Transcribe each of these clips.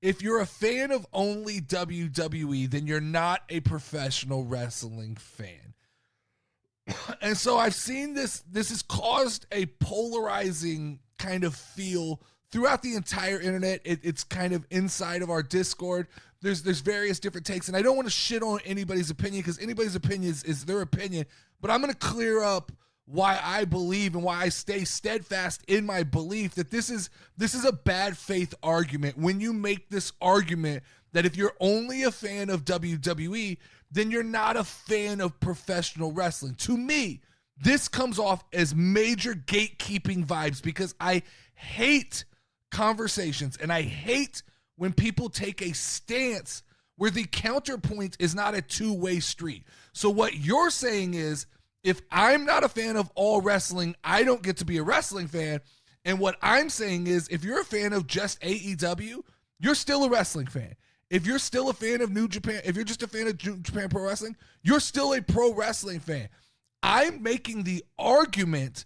if you're a fan of only WWE, then you're not a professional wrestling fan. And so I've seen this has caused a polarizing kind of feel throughout the entire internet. It's kind of inside of our Discord. There's various different takes, and I don't want to shit on anybody's opinion because anybody's opinion is their opinion, but I'm going to clear up why I believe and why I stay steadfast in my belief that this is a bad faith argument. When you make this argument that if you're only a fan of WWE, then you're not a fan of professional wrestling. To me, this comes off as major gatekeeping vibes because I hate conversations and I hate when people take a stance where the counterpoint is not a two-way street. So what you're saying is, if I'm not a fan of all wrestling, I don't get to be a wrestling fan. And what I'm saying is, if you're a fan of just AEW, you're still a wrestling fan. If you're still a fan of New Japan, if you're just a fan of New Japan Pro Wrestling, you're still a pro wrestling fan. I'm making the argument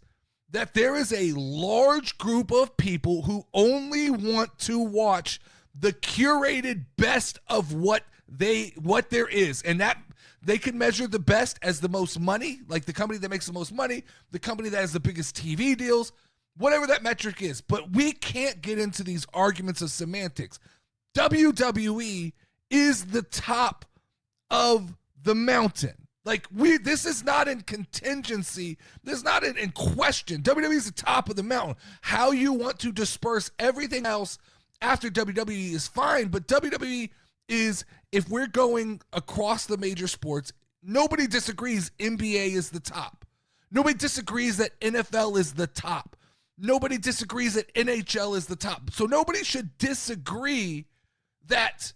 that there is a large group of people who only want to watch the curated best of what there is. And that they can measure the best as the most money, like the company that makes the most money, the company that has the biggest TV deals, whatever that metric is. But we can't get into these arguments of semantics. WWE is the top of the mountain. Like this is not in contingency. This is not in question. WWE is the top of the mountain. How you want to disperse everything else after WWE is fine, but WWE is, if we're going across the major sports, nobody disagrees NBA is the top. Nobody disagrees that NFL is the top. Nobody disagrees that NHL is the top. So nobody should disagree that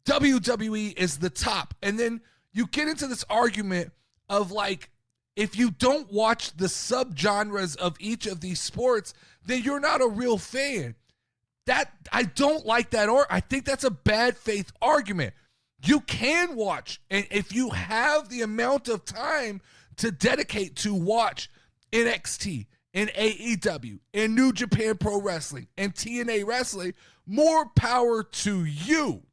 WWE is the top. And then you get into this argument of like, if you don't watch the subgenres of each of these sports, then you're not a real fan. That I don't like that, or I think that's a bad faith argument. You can watch, and if you have the amount of time to dedicate to watch NXT and AEW and New Japan Pro Wrestling and TNA Wrestling, more power to you.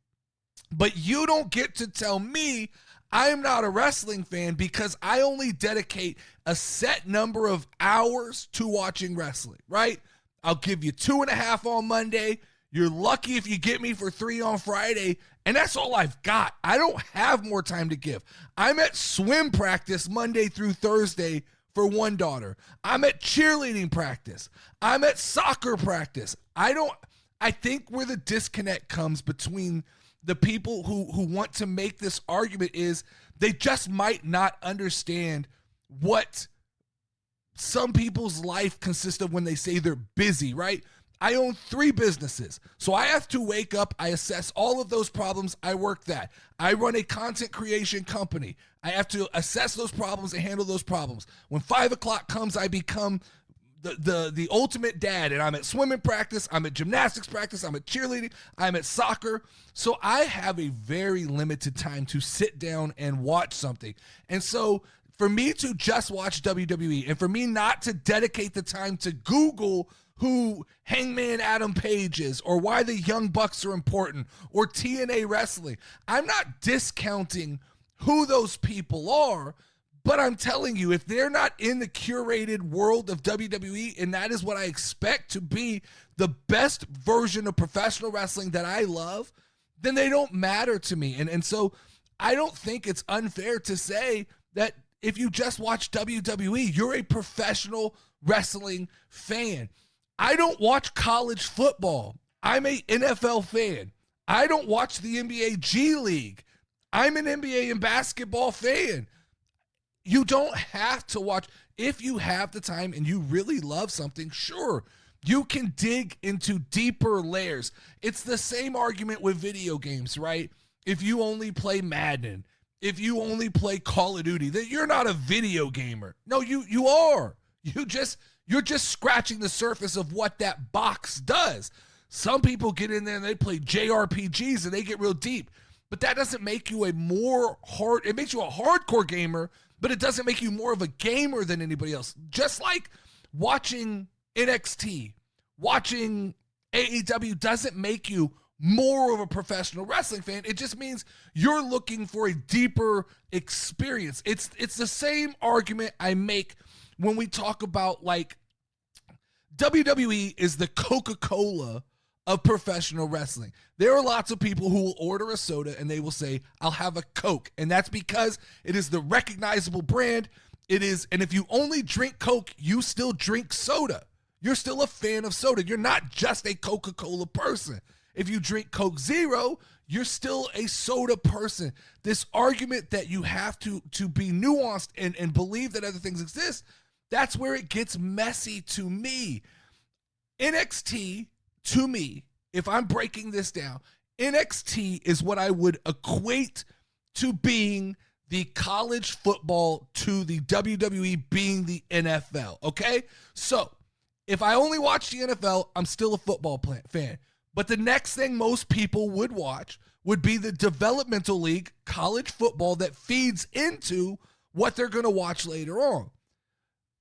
But you don't get to tell me I'm not a wrestling fan because I only dedicate a set number of hours to watching wrestling, right? I'll give you 2.5 on Monday. You're lucky if you get me for 3 on Friday, and that's all I've got. I don't have more time to give. I'm at swim practice Monday through Thursday for one daughter. I'm at cheerleading practice. I'm at soccer practice. I think where the disconnect comes between the people who want to make this argument is they just might not understand what some people's life consists of when they say they're busy, right? I own 3 businesses. So I have to wake up, I assess all of those problems, I work that. I run a content creation company. I have to assess those problems and handle those problems. When 5 o'clock comes, I become the ultimate dad, and I'm at swimming practice, I'm at gymnastics practice, I'm at cheerleading, I'm at soccer. So I have a very limited time to sit down and watch something. And so for me to just watch WWE and for me not to dedicate the time to Google who Hangman Adam Page is or why the Young Bucks are important or TNA Wrestling, I'm not discounting who those people are, but I'm telling you, if they're not in the curated world of WWE, and that is what I expect to be the best version of professional wrestling that I love, then they don't matter to me. And so I don't think it's unfair to say that if you just watch WWE, you're a professional wrestling fan. I don't watch college football. I'm an NFL fan. I don't watch the NBA G League. I'm an NBA and basketball fan. You don't have to watch. If you have the time and you really love something, sure, you can dig into deeper layers. It's the same argument with video games, right? If you only play Madden, if you only play Call of Duty, then you're not a video gamer. No, you are. You're just scratching the surface of what that box does. Some people get in there and they play JRPGs and they get real deep, but that doesn't make you it makes you a hardcore gamer, but it doesn't make you more of a gamer than anybody else. Just like watching NXT, watching AEW doesn't make you more of a professional wrestling fan. It just means you're looking for a deeper experience. It's the same argument I make when we talk about, like, WWE is the Coca-Cola of professional wrestling. There are lots of people who will order a soda and they will say, I'll have a Coke. And that's because it is the recognizable brand. It is, and if you only drink Coke, you still drink soda. You're still a fan of soda. You're not just a Coca-Cola person. If you drink Coke Zero, you're still a soda person. This argument that you have to be nuanced and believe that other things exist, that's where it gets messy to me. NXT, to me, if I'm breaking this down, NXT is what I would equate to being the college football to the WWE being the NFL, okay? So, if I only watch the NFL, I'm still a football fan. But the next thing most people would watch would be the developmental league, college football, that feeds into what they're going to watch later on.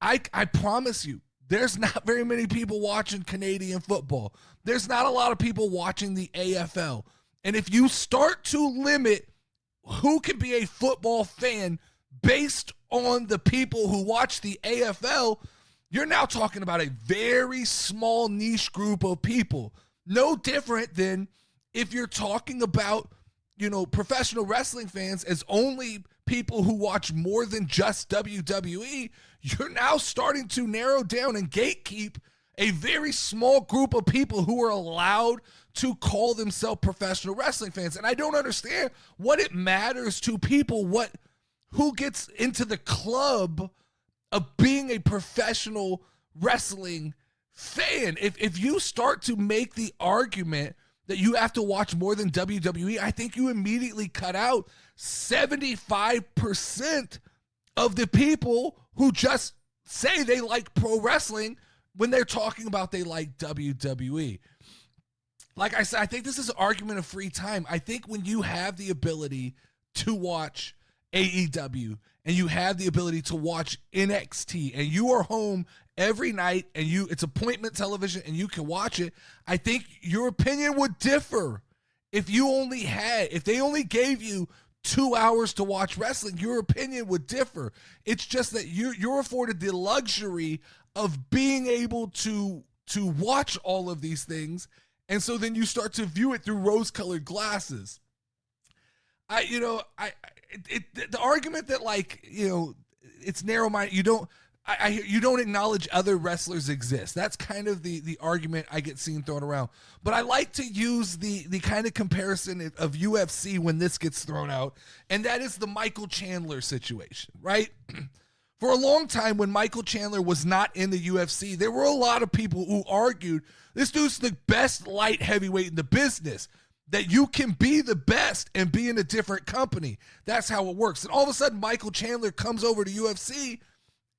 I promise you, there's not very many people watching Canadian football. There's not a lot of people watching the AFL. And if you start to limit who can be a football fan based on the people who watch the AFL, you're now talking about a very small niche group of people. No different than if you're talking about, professional wrestling fans as only people who watch more than just WWE. You're now starting to narrow down and gatekeep a very small group of people who are allowed to call themselves professional wrestling fans. And I don't understand what it matters to people who gets into the club of being a professional wrestling fan. If you start to make the argument that you have to watch more than WWE, I think you immediately cut out 75% of the people who just say they like pro wrestling when they're talking about they like WWE. Like I said, I think this is an argument of free time. I think when you have the ability to watch AEW and you have the ability to watch NXT and you are home every night and it's appointment television and you can watch it, I think your opinion would differ. If they only gave you 2 hours to watch wrestling, your opinion would differ. It's just that you're afforded the luxury of being able to watch all of these things, and so then you start to view it through rose-colored glasses. The argument that, it's narrow-minded, you don't acknowledge other wrestlers exist. That's kind of the argument I get seen thrown around. But I like to use the kind of comparison of UFC when this gets thrown out, and that is the Michael Chandler situation, right? For a long time, when Michael Chandler was not in the UFC, there were a lot of people who argued, this dude's the best light heavyweight in the business, that you can be the best and be in a different company. That's how it works. And all of a sudden, Michael Chandler comes over to UFC,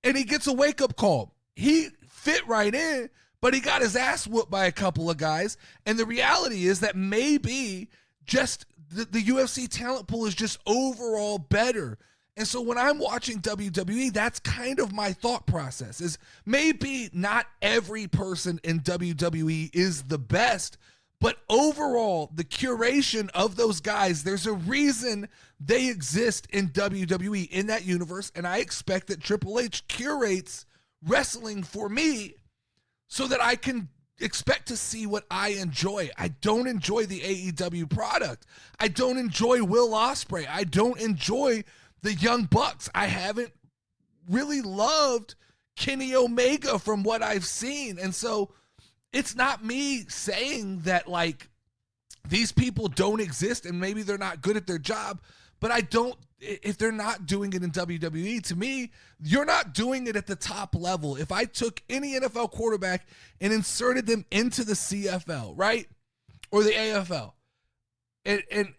and he gets a wake-up call. He fit right in, but he got his ass whooped by a couple of guys. And the reality is that maybe just the UFC talent pool is just overall better. And so when I'm watching WWE, that's kind of my thought process, is maybe not every person in WWE is the best, but overall, the curation of those guys, there's a reason they exist in WWE, in that universe, and I expect that Triple H curates wrestling for me so that I can expect to see what I enjoy. I don't enjoy the AEW product. I don't enjoy Will Osprey. I don't enjoy the Young Bucks. I haven't really loved Kenny Omega from what I've seen. And so it's not me saying that these people don't exist and maybe they're not good at their job, but if they're not doing it in WWE, to me, you're not doing it at the top level. If I took any NFL quarterback and inserted them into the CFL, right? Or the AFL, and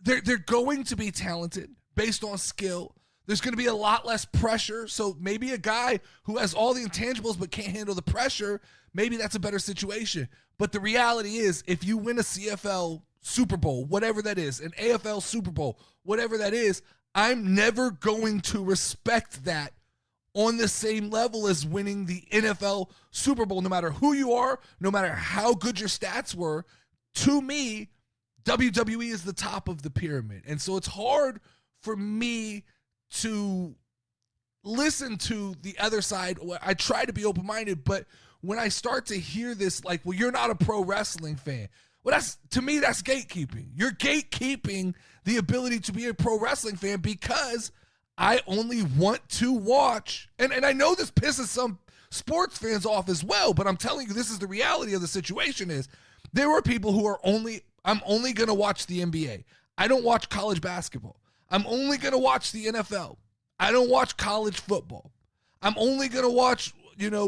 they're going to be talented based on skill. There's going to be a lot less pressure. So maybe a guy who has all the intangibles but can't handle the pressure, maybe that's a better situation. But the reality is, if you win a CFL Super Bowl, whatever that is, an AFL Super Bowl, whatever that is, I'm never going to respect that on the same level as winning the NFL Super Bowl, no matter who you are, no matter how good your stats were. To me, WWE is the top of the pyramid. And so it's hard for me to listen to the other side. I try to be open-minded, but when I start to hear this, like, well, you're not a pro wrestling fan. Well, to me, that's gatekeeping. You're gatekeeping the ability to be a pro wrestling fan because I only want to watch, and I know this pisses some sports fans off as well, but I'm telling you, this is the reality of the situation is there are people who are I'm only going to watch the NBA. I don't watch college basketball. I'm only going to watch the NFL. I don't watch college football. I'm only going to watch,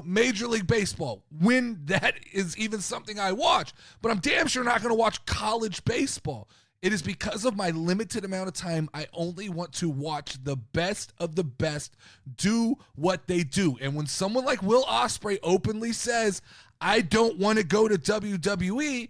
Major League Baseball when that is even something I watch. But I'm damn sure not going to watch college baseball. It is because of my limited amount of time, I only want to watch the best of the best do what they do. And when someone like Will Osprey openly says, I don't want to go to WWE,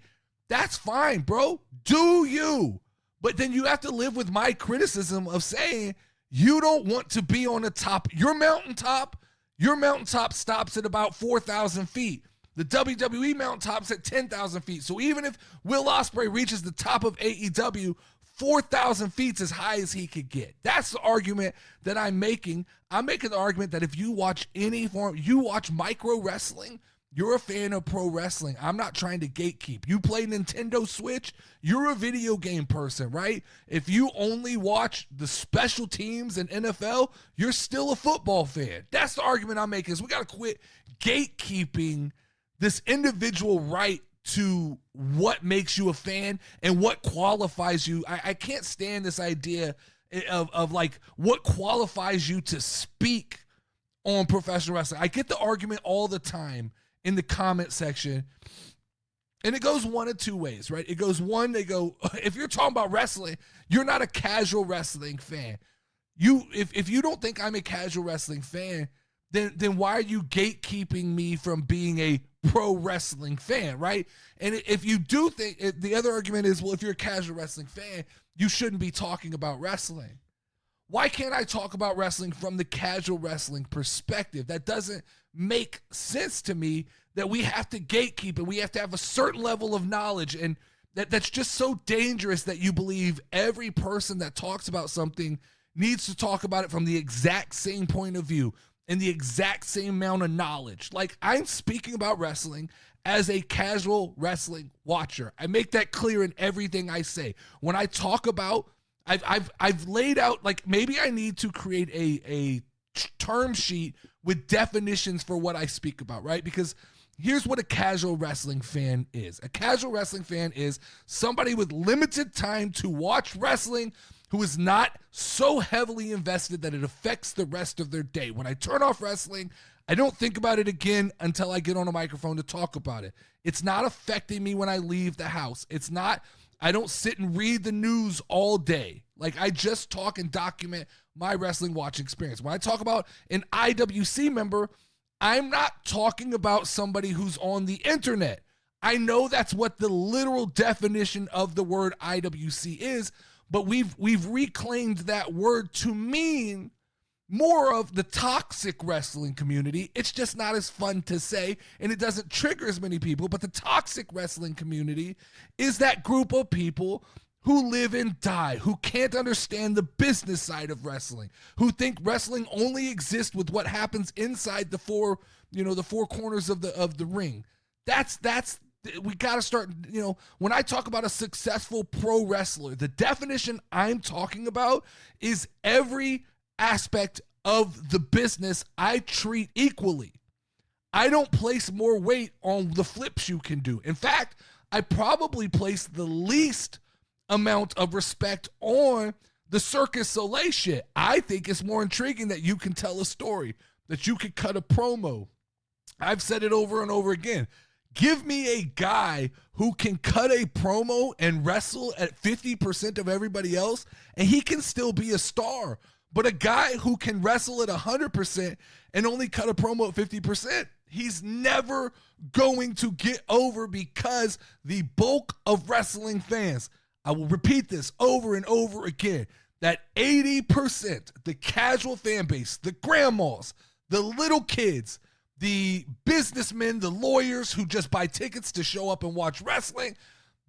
that's fine, bro. Do you? But then you have to live with my criticism of saying you don't want to be on the top. Your mountaintop stops at about 4,000 feet. The WWE mountaintop's at 10,000 feet. So even if Will Ospreay reaches the top of AEW, 4,000 feet is as high as he could get. That's the argument that I'm making. I'm making the argument that if you watch any form, you watch micro wrestling, you're a fan of pro wrestling. I'm not trying to gatekeep. You play Nintendo Switch, you're a video game person, right? If you only watch the special teams in NFL, you're still a football fan. That's the argument I'm making is we got to quit gatekeeping this individual right to what makes you a fan and what qualifies you. I can't stand this idea of like what qualifies you to speak on professional wrestling. I get the argument all the time in the comment section, and it goes one of two ways, right? It goes one, they go, if you're talking about wrestling, you're not a casual wrestling fan. If you don't think I'm a casual wrestling fan, then why are you gatekeeping me from being a pro wrestling fan, right? And if you do think, the other argument is, well, if you're a casual wrestling fan, you shouldn't be talking about wrestling. Why can't I talk about wrestling from the casual wrestling perspective? That doesn't make sense to me, that we have to gatekeep and we have to have a certain level of knowledge, and that's just so dangerous that you believe every person that talks about something needs to talk about it from the exact same point of view and the exact same amount of knowledge. Like, I'm speaking about wrestling as a casual wrestling watcher. I make that clear in everything I say. When I talk about, I've laid out, like, maybe I need to create a term sheet with definitions for what I speak about, right? Because here's what a casual wrestling fan is. A casual wrestling fan is somebody with limited time to watch wrestling who is not so heavily invested that it affects the rest of their day. When I turn off wrestling, I don't think about it again until I get on a microphone to talk about it. It's not affecting me when I leave the house. I don't sit and read the news all day. Like, I just talk and document my wrestling watching experience. When I talk about an IWC member, I'm not talking about somebody who's on the internet. I know that's what the literal definition of the word IWC is, but we've reclaimed that word to mean more of the toxic wrestling community. It's just not as fun to say, and it doesn't trigger as many people. But the toxic wrestling community is that group of people who live and die, who can't understand the business side of wrestling, who think wrestling only exists with what happens inside the four corners of the ring. That's we got to start, when I talk about a successful pro wrestler, the definition I'm talking about is every aspect of the business I treat equally. I don't place more weight on the flips you can do. In fact, I probably place the least amount of respect on the Circus Soleil shit. I think it's more intriguing that you can tell a story, that you could cut a promo. I've said it over and over again. Give me a guy who can cut a promo and wrestle at 50% of everybody else, and he can still be a star. But a guy who can wrestle at 100% and only cut a promo at 50%, he's never going to get over, because the bulk of wrestling fans, I will repeat this over and over again, that 80%, the casual fan base, the grandmas, the little kids, the businessmen, the lawyers who just buy tickets to show up and watch wrestling,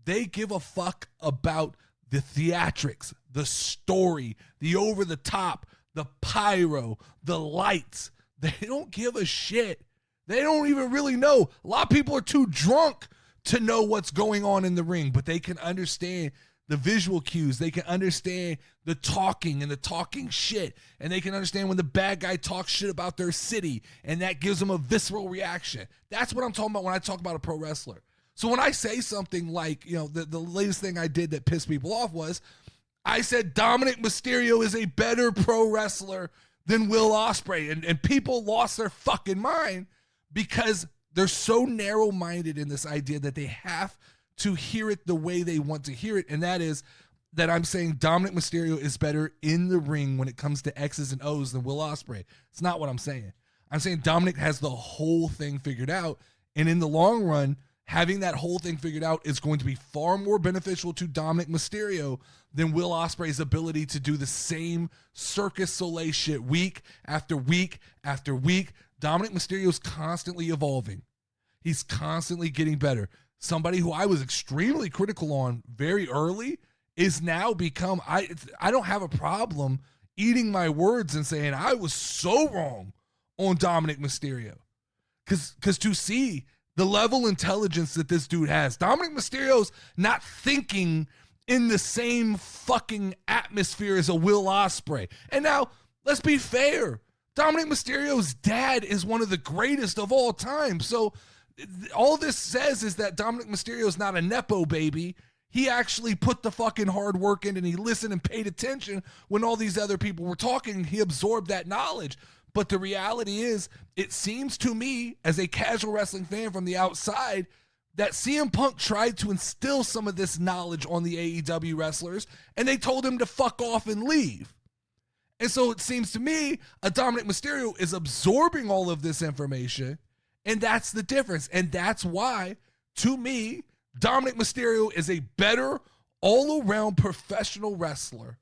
They give a fuck about the theatrics, the story, the over the top, the pyro, the lights. They don't give a shit. They don't even really know. A lot of people are too drunk to know what's going on in the ring, but they can understand the visual cues. They can understand the talking and the talking shit. And they can understand when the bad guy talks shit about their city, and that gives them a visceral reaction. That's what I'm talking about when I talk about a pro wrestler. So when I say something like, the latest thing I did that pissed people off was I said Dominic Mysterio is a better pro wrestler than Will Osprey. And people lost their fucking mind because they're so narrow-minded in this idea that they have to hear it the way they want to hear it. And that is that I'm saying Dominic Mysterio is better in the ring when it comes to X's and O's than Will Osprey. It's not what I'm saying. I'm saying Dominic has the whole thing figured out. And in the long run, having that whole thing figured out is going to be far more beneficial to Dominic Mysterio than Will Ospreay's ability to do the same Circus Soleil shit week after week after week. Dominic Mysterio is constantly evolving. He's constantly getting better. Somebody who I was extremely critical on very early is now become, I don't have a problem eating my words and saying I was so wrong on Dominic Mysterio. Because to see the level of intelligence that this dude has, Dominic Mysterio's not thinking in the same fucking atmosphere as a Will Ospreay. And now, let's be fair. Dominic Mysterio's dad is one of the greatest of all time. So all this says is that Dominic Mysterio is not a Nepo baby. He actually put the fucking hard work in, and he listened and paid attention when all these other people were talking. He absorbed that knowledge. But the reality is, it seems to me, as a casual wrestling fan from the outside, that CM Punk tried to instill some of this knowledge on the AEW wrestlers, and they told him to fuck off and leave. And so it seems to me, a Dominic Mysterio is absorbing all of this information, and that's the difference. And that's why, to me, Dominic Mysterio is a better all-around professional wrestler